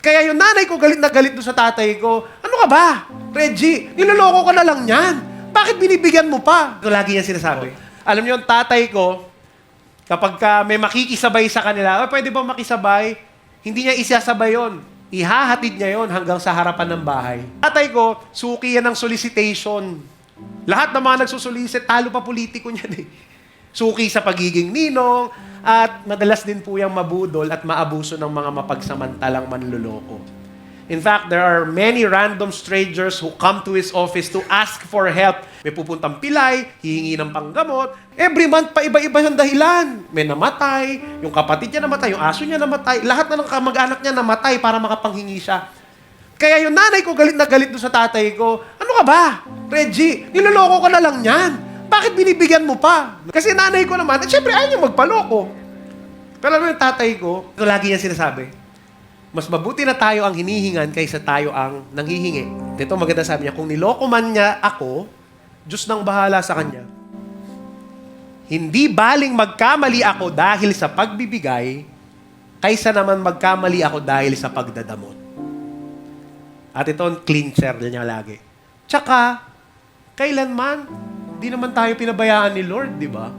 Kaya yung nanay ko galit na galit doon sa tatay ko. Ano ka ba, Reggie? Niloloko ka na lang yan. Bakit binibigyan mo pa? Ito lagi yan sinasabi. Alam niyo, yung tatay ko, kapag may makikisabay sa kanila, pwede ba makisabay? Hindi niya isasabay yon. Ihahatid niya yon hanggang sa harapan ng bahay. Tatay ko, suki yan ng solicitation. Lahat ng mga nagsusolicit, talo pa politiko niyan eh. Suki sa pagiging ninong, at madalas din po yung mabudol at maabuso ng mga mapagsamantalang manluloko. In fact, there are many random strangers who come to his office to ask for help. May pupuntang pilay, hihingi ng panggamot. Every month, pa iba-iba yung dahilan. May namatay, yung kapatid niya namatay, yung aso niya namatay, lahat na ng kamag-anak niya namatay para makapanghingi siya. Kaya yung nanay ko galit na galit doon sa tatay ko. Ano ka ba, Reggie? Niloloko ka na lang yan. Bakit binibigyan mo pa? Kasi nanay ko naman, syempre ayaw niya magpaloko. Pero alam mo yung tatay ko, ito lagi niya sinasabi, mas mabuti na tayo ang hinihingan kaysa tayo ang nanghihingi. Ito maganda sabi niya, kung niloko man niya ako, Diyos nang bahala sa kanya. Hindi baling magkamali ako dahil sa pagbibigay, kaysa naman magkamali ako dahil sa pagdadamot. At ito ang clincher niya lagi. Tsaka, kailanman, di naman tayo pinabayaan ni Lord, di ba?